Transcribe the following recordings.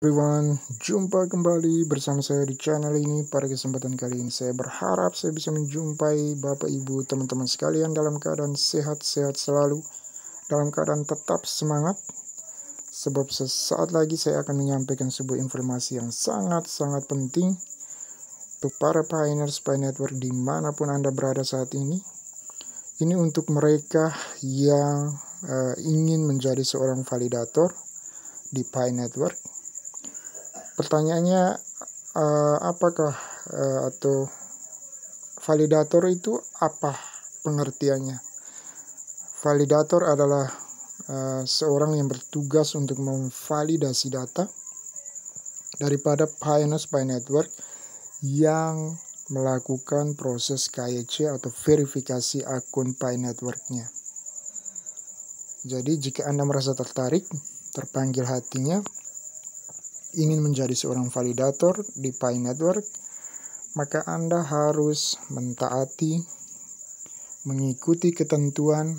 Everyone, jumpa kembali bersama saya di channel ini. Pada kesempatan kali ini saya berharap saya bisa menjumpai Bapak Ibu teman-teman sekalian dalam keadaan sehat-sehat selalu, dalam keadaan tetap semangat. Sebab sesaat lagi saya akan menyampaikan sebuah informasi yang sangat-sangat penting untuk para pioneer Spy Network dimanapun Anda berada saat ini. Ini untuk mereka yang ingin menjadi seorang validator di Pi Network. Pertanyaannya, apakah atau validator itu apa pengertiannya? Validator adalah seorang yang bertugas untuk memvalidasi data daripada pioneer Spy Network yang melakukan proses KYC atau verifikasi akun Pi Network-nya. Jadi jika Anda merasa tertarik, terpanggil hatinya, ingin menjadi seorang validator di Pi Network, maka Anda harus mentaati, mengikuti ketentuan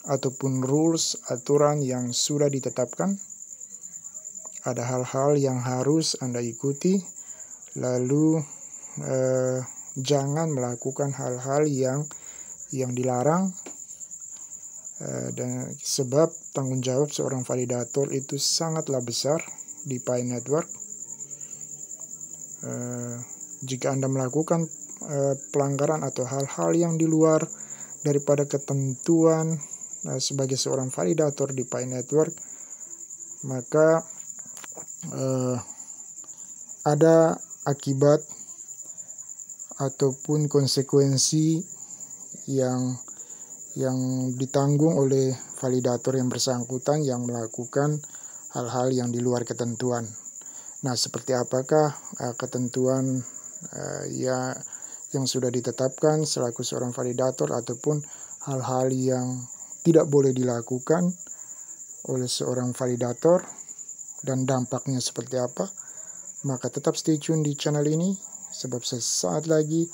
ataupun rules, aturan yang sudah ditetapkan. Ada hal-hal yang harus Anda ikuti, lalu jangan melakukan hal-hal yang dilarang, dan sebab tanggung jawab seorang validator itu sangatlah besar di Pi Network. Jika Anda melakukan pelanggaran atau hal-hal yang di luar daripada ketentuan sebagai seorang validator di Pi Network, maka ada akibat ataupun konsekuensi yang ditanggung oleh validator yang bersangkutan yang melakukan hal-hal yang di luar ketentuan. Nah, seperti apakah ketentuan yang sudah ditetapkan selaku seorang validator ataupun hal-hal yang tidak boleh dilakukan oleh seorang validator dan dampaknya seperti apa? Maka tetap stay tune di channel ini, sebab sesaat lagi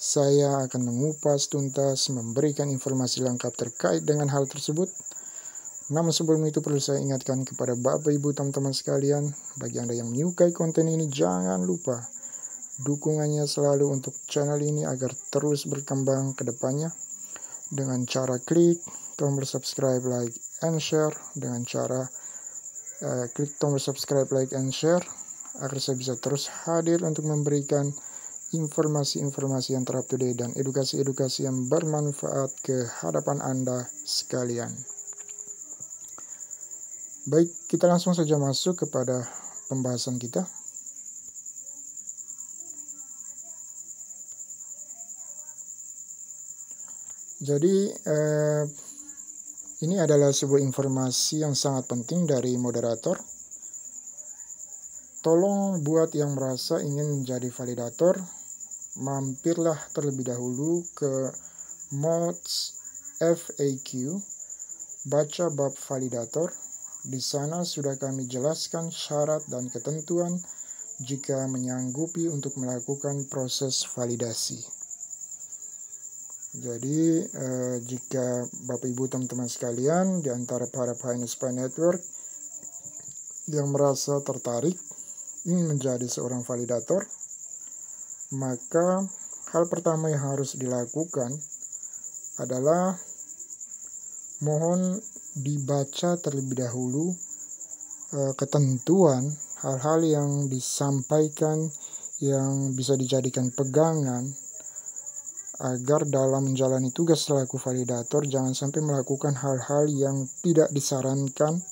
saya akan mengupas tuntas, memberikan informasi lengkap terkait dengan hal tersebut. Namun sebelum itu perlu saya ingatkan kepada Bapak Ibu teman-teman sekalian, bagi Anda yang menyukai konten ini, jangan lupa dukungannya selalu untuk channel ini agar terus berkembang ke depannya dengan cara klik tombol subscribe, like, and share. Dengan cara klik tombol subscribe, like, and share agar saya bisa terus hadir untuk memberikan informasi-informasi yang terupdate dan edukasi-edukasi yang bermanfaat ke hadapan Anda sekalian. Baik, kita langsung saja masuk kepada pembahasan kita. Jadi, ini adalah sebuah informasi yang sangat penting dari moderator. Tolong buat yang merasa ingin menjadi validator, mampirlah terlebih dahulu ke Mods FAQ, baca bab validator. Di sana sudah kami jelaskan syarat dan ketentuan jika menyanggupi untuk melakukan proses validasi. Jadi jika Bapak Ibu teman-teman sekalian di antara para pioneer Spy Network yang merasa tertarik ingin menjadi seorang validator, maka hal pertama yang harus dilakukan adalah mohon dibaca terlebih dahulu ketentuan, hal-hal yang disampaikan yang bisa dijadikan pegangan agar dalam menjalani tugas selaku validator jangan sampai melakukan hal-hal yang tidak disarankan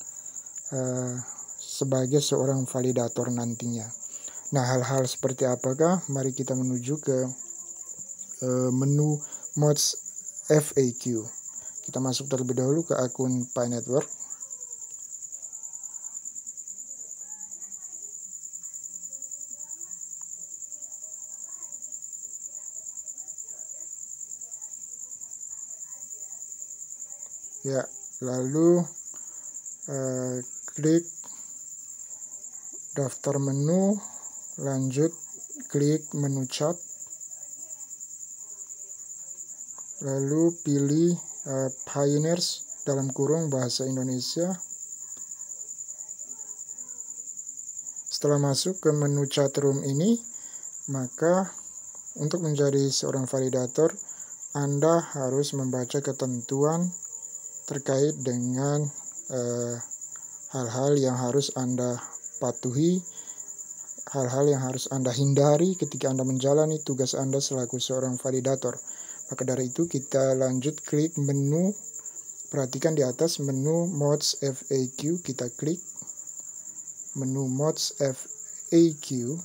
sebagai seorang validator nantinya. Nah, hal-hal seperti apakah? Mari kita menuju ke menu Mods FAQ. Kita masuk terlebih dahulu ke akun Pi Network. Ya, lalu klik daftar menu, lanjut klik menu chat, lalu pilih pioneers dalam kurung bahasa Indonesia. Setelah masuk ke menu chatroom ini, maka untuk menjadi seorang validator, Anda harus membaca ketentuan terkait dengan hal-hal yang harus Anda patuhi, hal-hal yang harus Anda hindari ketika Anda menjalani tugas Anda selaku seorang validator. Maka dari itu kita lanjut klik menu. Perhatikan di atas menu Mods FAQ, kita klik menu Mods FAQ.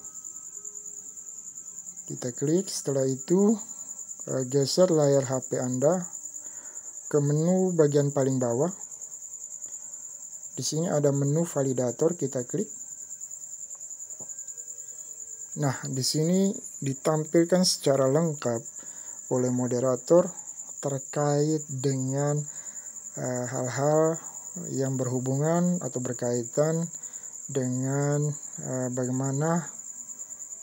Kita klik, setelah itu geser layar HP Anda ke menu bagian paling bawah. Di sini ada menu validator, kita klik. Nah, di sini ditampilkan secara lengkap oleh moderator terkait dengan hal-hal yang berhubungan atau berkaitan dengan bagaimana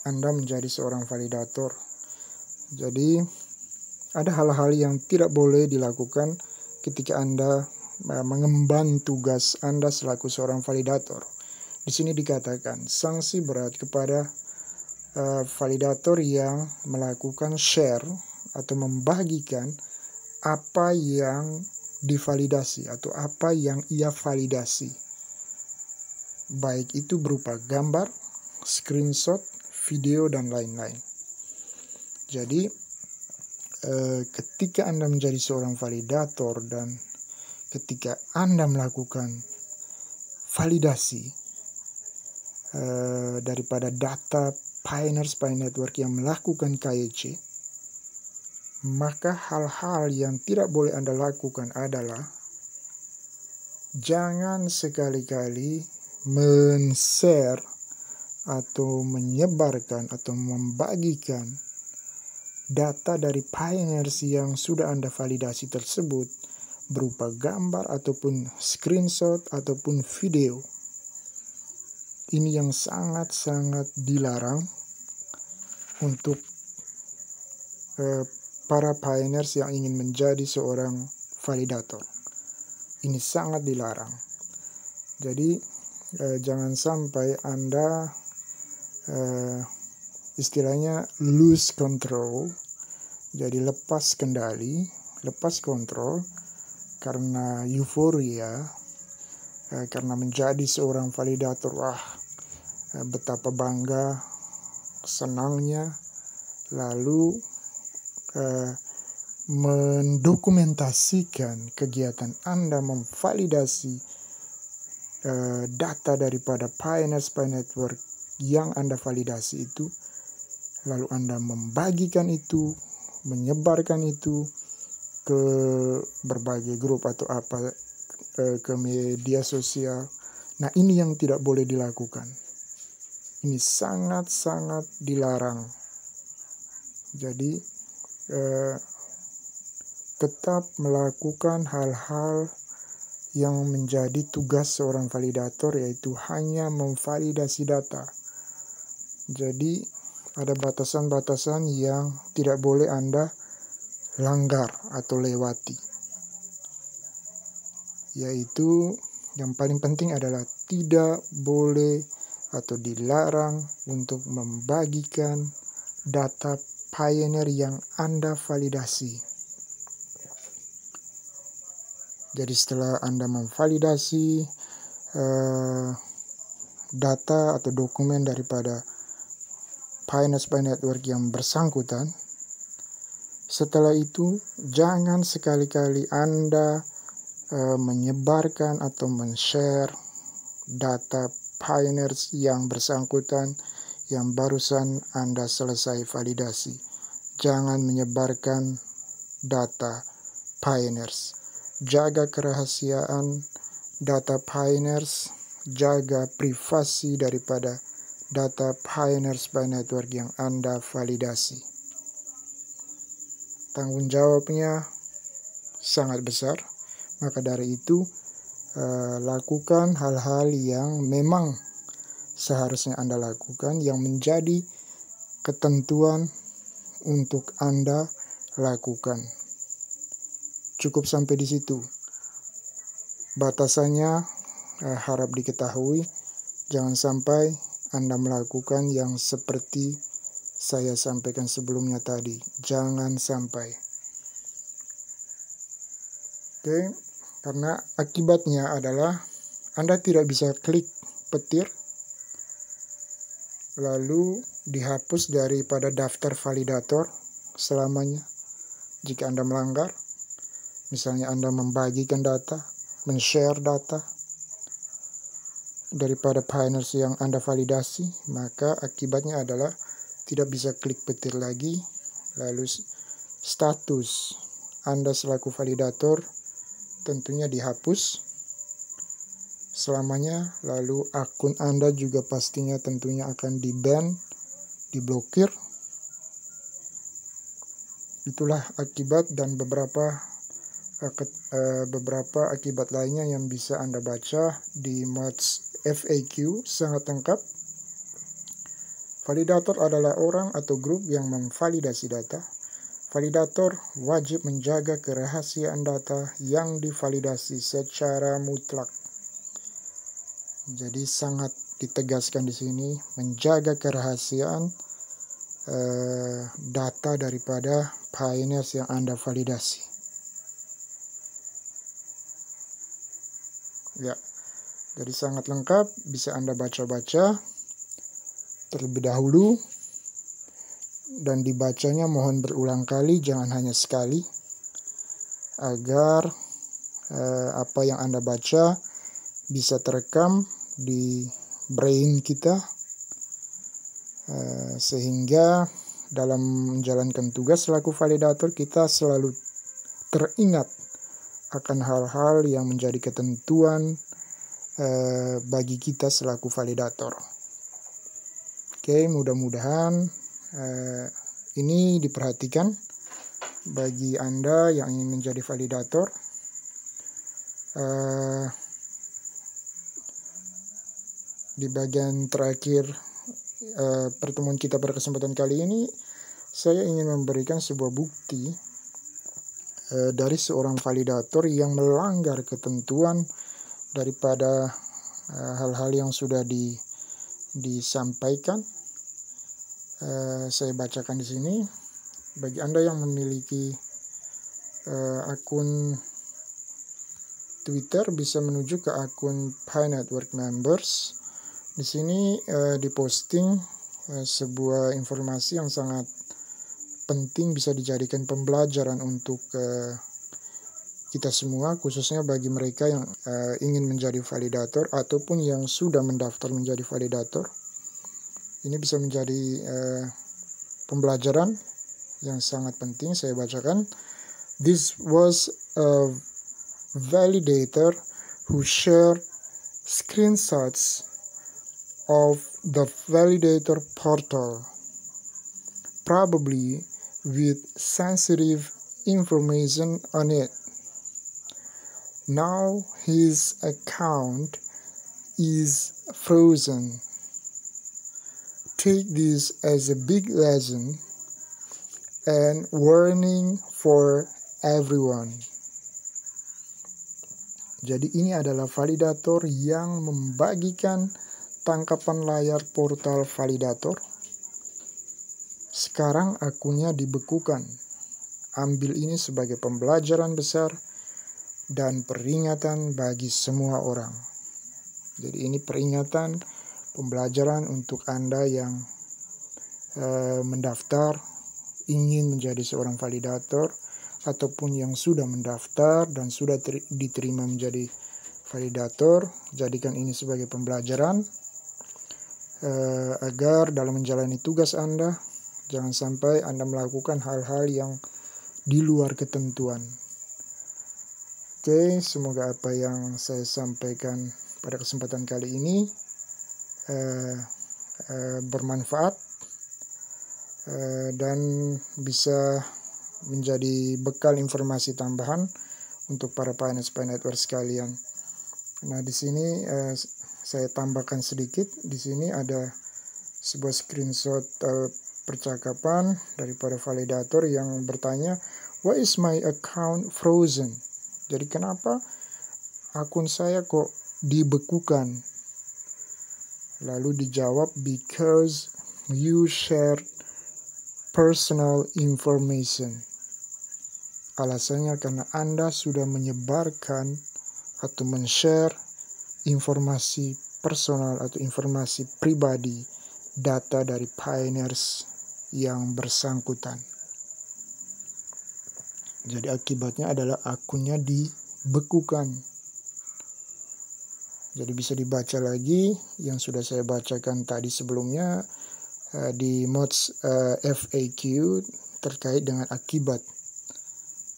Anda menjadi seorang validator. Jadi, ada hal-hal yang tidak boleh dilakukan ketika Anda mengemban tugas Anda selaku seorang validator. Di sini dikatakan sanksi berat kepada validator yang melakukan share atau membagikan apa yang divalidasi atau apa yang ia validasi, baik itu berupa gambar, screenshot, video, dan lain-lain. Jadi ketika Anda menjadi seorang validator dan ketika Anda melakukan validasi daripada data Pioneers Pi Network yang melakukan KYC, maka hal-hal yang tidak boleh Anda lakukan adalah jangan sekali-kali men-share atau menyebarkan atau membagikan data dari Pioneers yang sudah Anda validasi tersebut berupa gambar ataupun screenshot ataupun video. Ini yang sangat-sangat dilarang untuk para pioneers yang ingin menjadi seorang validator. Ini sangat dilarang. Jadi jangan sampai Anda istilahnya lose control, jadi lepas kendali, lepas kontrol karena euforia, karena menjadi seorang validator. Wah, betapa bangga, senangnya, lalu mendokumentasikan kegiatan Anda memvalidasi data daripada Pioneers Pi Network yang Anda validasi itu, lalu Anda membagikan itu, menyebarkan itu ke berbagai grup atau apa, ke media sosial. Nah, ini yang tidak boleh dilakukan. Ini sangat-sangat dilarang. Jadi tetap melakukan hal-hal yang menjadi tugas seorang validator, yaitu hanya memvalidasi data. Jadi ada batasan-batasan yang tidak boleh Anda langgar atau lewati, yaitu yang paling penting adalah tidak boleh atau dilarang untuk membagikan data Pioneer yang Anda validasi. Jadi setelah Anda memvalidasi data atau dokumen daripada Pioneers Pi Network yang bersangkutan, setelah itu jangan sekali-kali Anda menyebarkan atau men-share data Pioneers yang bersangkutan yang barusan Anda selesai validasi. Jangan menyebarkan data Pioneers. Jaga kerahasiaan data Pioneers, jaga privasi daripada data Pioneers Pi Network yang Anda validasi. Tanggung jawabnya sangat besar, maka dari itu lakukan hal-hal yang memang seharusnya Anda lakukan, yang menjadi ketentuan untuk Anda lakukan. Cukup sampai di situ. Batasannya harap diketahui, jangan sampai Anda melakukan yang seperti saya sampaikan sebelumnya tadi. Jangan sampai. Oke, karena akibatnya adalah Anda tidak bisa klik petir lalu dihapus daripada daftar validator selamanya. Jika Anda melanggar, misalnya Anda membagikan data, men-share data daripada pioneers yang Anda validasi, maka akibatnya adalah tidak bisa klik petir lagi, lalu status Anda selaku validator tentunya dihapus selamanya, lalu akun Anda juga pastinya tentunya akan di-ban, diblokir. Itulah akibat dan beberapa akibat lainnya yang bisa Anda baca di Mods FAQ sangat lengkap. Validator adalah orang atau grup yang memvalidasi data. Validator wajib menjaga kerahasiaan data yang divalidasi secara mutlak. Jadi sangat ditegaskan di sini menjaga kerahasiaan data daripada pioneers yang Anda validasi. Ya, jadi sangat lengkap, bisa Anda baca-baca terlebih dahulu, dan dibacanya mohon berulang kali, jangan hanya sekali, agar apa yang Anda baca bisa terekam di brain kita, sehingga dalam menjalankan tugas selaku validator kita selalu teringat akan hal-hal yang menjadi ketentuan bagi kita selaku validator. Oke, mudah-mudahan ini diperhatikan bagi Anda yang ingin menjadi validator. Di bagian terakhir pertemuan kita pada kesempatan kali ini, saya ingin memberikan sebuah bukti dari seorang validator yang melanggar ketentuan daripada hal-hal yang sudah disampaikan. Saya bacakan di sini. Bagi Anda yang memiliki akun Twitter, bisa menuju ke akun Pi Network Members. Di sini diposting sebuah informasi yang sangat penting, bisa dijadikan pembelajaran untuk kita semua, khususnya bagi mereka yang ingin menjadi validator ataupun yang sudah mendaftar menjadi validator. Ini bisa menjadi pembelajaran yang sangat penting. Saya bacakan. This was a validator who shared screenshots of the validator portal, probably with sensitive information on it. Now his account is frozen. Take this as a big lesson and warning for everyone. Jadi ini adalah validator yang membagikan tangkapan layar portal validator. Sekarang akunnya dibekukan. Ambil ini sebagai pembelajaran besar dan peringatan bagi semua orang. Jadi ini peringatan, pembelajaran untuk Anda yang mendaftar, ingin menjadi seorang validator, ataupun yang sudah mendaftar dan sudah diterima menjadi validator. Jadikan ini sebagai pembelajaran agar dalam menjalani tugas Anda, jangan sampai Anda melakukan hal-hal yang di luar ketentuan. Oke, semoga apa yang saya sampaikan pada kesempatan kali ini bermanfaat dan bisa menjadi bekal informasi tambahan untuk para pioneers Pi Network sekalian. Nah, di sini saya tambahkan sedikit. Di sini ada sebuah screenshot percakapan daripada validator yang bertanya, "Why is my account frozen?" Jadi kenapa akun saya kok dibekukan? Lalu dijawab because you share personal information. Alasannya karena Anda sudah menyebarkan atau men-share informasi personal atau informasi pribadi, data dari pioneers yang bersangkutan. Jadi akibatnya adalah akunnya dibekukan. Jadi bisa dibaca lagi yang sudah saya bacakan tadi sebelumnya di mods FAQ terkait dengan akibat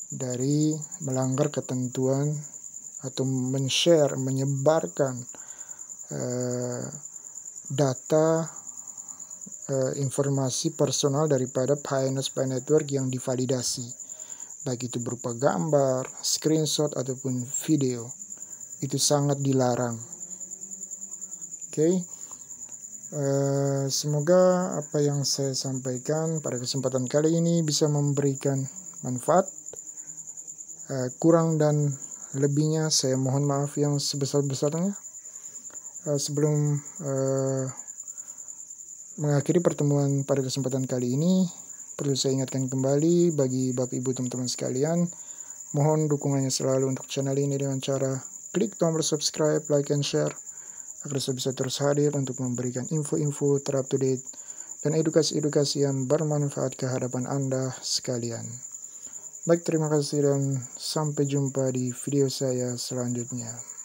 dari melanggar ketentuan atau men-share, menyebarkan data informasi personal daripada Pioneer Spy Network yang divalidasi, baik itu berupa gambar, screenshot, ataupun video. Itu sangat dilarang. Oke. Semoga apa yang saya sampaikan pada kesempatan kali ini bisa memberikan manfaat. Kurang dan lebihnya saya mohon maaf yang sebesar-besarnya. Sebelum mengakhiri pertemuan pada kesempatan kali ini, perlu saya ingatkan kembali bagi Bapak Ibu teman-teman sekalian, mohon dukungannya selalu untuk channel ini dengan cara klik tombol subscribe, like, and share, agar saya bisa terus hadir untuk memberikan info-info terupdate dan edukasi-edukasi yang bermanfaat ke hadapan Anda sekalian. Baik, terima kasih dan sampai jumpa di video saya selanjutnya.